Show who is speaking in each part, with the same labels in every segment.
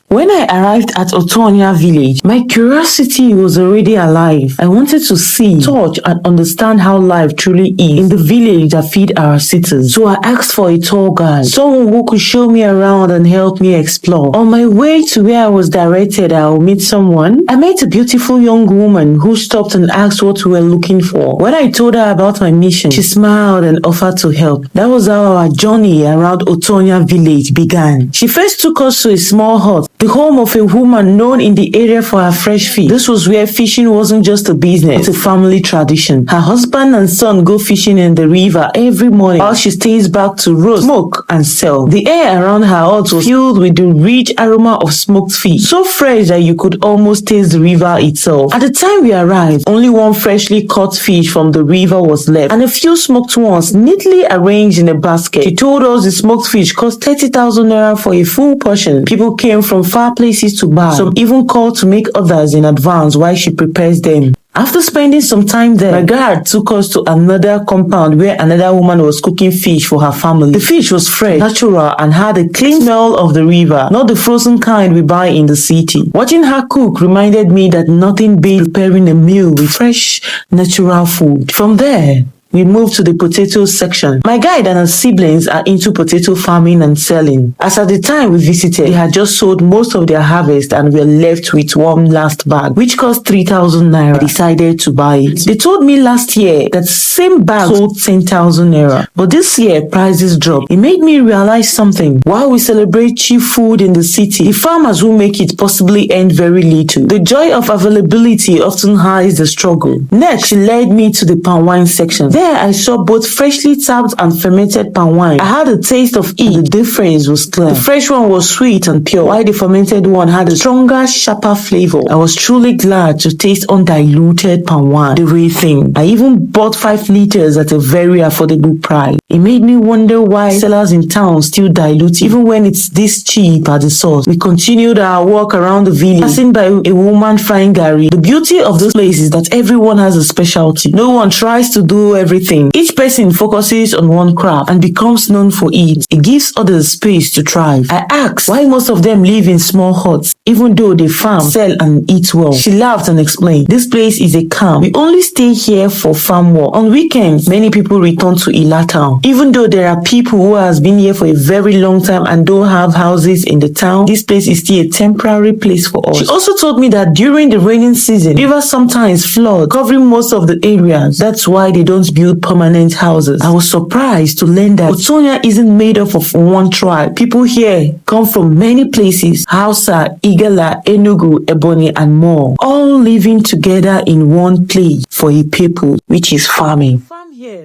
Speaker 1: When I arrived at Otuonya village, my curiosity was already alive. I wanted to see, touch, and understand how life truly is in the village that feed our cities. So I asked for a tour guide, someone who could show me around and help me explore. On my way to where I was directed, I will meet someone. I met a beautiful young woman who stopped and asked what we were looking for. When I told her about my mission, she smiled and offered to help. That was how our journey around Otuonya village began. She first took us to a small hut, the home of a woman known in the area for her fresh fish. This was where fishing wasn't just a business, it's a family tradition. Her husband and son go fishing in the river every morning while she stays back to roast, smoke, and sell. The air around her hut was filled with the rich aroma of smoked fish, so fresh that you could almost taste the river itself. At the time we arrived, only one freshly caught fish from the river was left, and a few smoked ones neatly arranged in a basket. She told us the smoked fish cost 30,000 naira for a full portion. People came from far places to buy. Some even called to make orders in advance while she prepares them. After spending some time there, my guide took us to another compound where another woman was cooking fish for her family. The fish was fresh, natural, and had a clean smell of the river, not the frozen kind we buy in the city. Watching her cook reminded me that nothing beats preparing a meal with fresh, natural food. From there, we moved to the potato section. My guide and her siblings are into potato farming and selling. As at the time we visited, they had just sold most of their harvest and were left with one last bag, which cost 3,000 naira. I decided to buy it. They told me last year that same bag sold 10,000 naira. But this year, prices dropped. It made me realize something. While we celebrate cheap food in the city, the farmers who make it possibly earn very little. The joy of availability often hides the struggle. Next, she led me to the palm wine section. There I saw both freshly tapped and fermented palm wine. I had a taste of each. The difference was clear. The fresh one was sweet and pure, while the fermented one had a stronger, sharper flavor. I was truly glad to taste undiluted palm wine, the real thing. I even bought 5 liters at a very affordable price. It made me wonder why sellers in town still dilute even when it's this cheap at the source. We continued our walk around the village, passing by a woman frying gari. The beauty of this place is that everyone has a specialty. No one tries to do everything. Each person focuses on one craft and becomes known for it. It gives others space to thrive. I asked why most of them live in small huts, even though they farm, sell, and eat well. She laughed and explained, this place is a camp. We only stay here for farm work. On weekends, many people return to Illah town. Even though there are people who has been here for a very long time and don't have houses in the town, this place is still a temporary place for us. She also told me that during the raining season, rivers sometimes flood, covering most of the areas. That's why they don't build permanent houses. I was surprised to learn that Otuonya isn't made up of one tribe. People here come from many places: Hausa, Illah, Enugu, Ebonyi, and more, all living together in one place for a people, which is farming.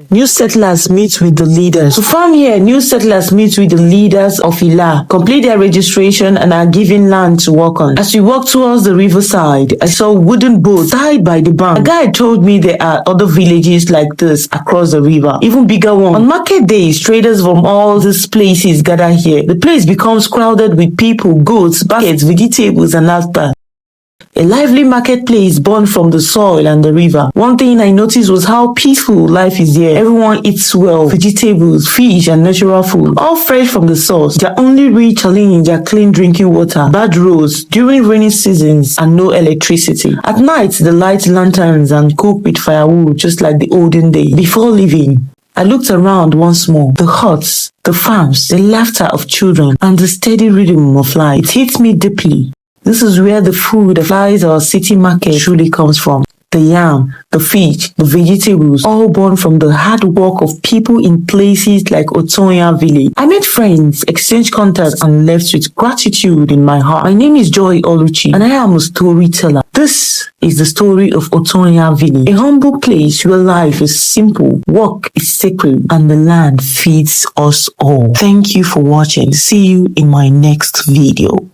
Speaker 1: New settlers meet with the leaders. To farm here, new settlers meet with the leaders of Illah, complete their registration, and are given land to work on. As we walked towards the riverside, I saw wooden boats tied by the bank. A guide told me there are other villages like this across the river, even bigger ones. On market days, traders from all these places gather here. The place becomes crowded with people, goods, baskets, vegetables, and laughter. A lively marketplace born from the soil and the river. One thing I noticed was how peaceful life is here. Everyone eats well, vegetables, fish, and natural food, all fresh from the source. Their only real challenge are clean drinking water, bad roads during rainy seasons, and no electricity. At night, they light lanterns and cook with firewood just like the olden days. Before leaving, I looked around once more. The huts, the farms, the laughter of children, and the steady rhythm of life. It hit me deeply. This is where the food that flies our city market truly comes from. The yam, the fish, the vegetables, all born from the hard work of people in places like Otuonya village. I made friends, exchanged contacts, and left with gratitude in my heart. My name is Joy Oluchi, and I am a storyteller. This is the story of Otuonya village, a humble place where life is simple, work is sacred, and the land feeds us all. Thank you for watching. See you in my next video.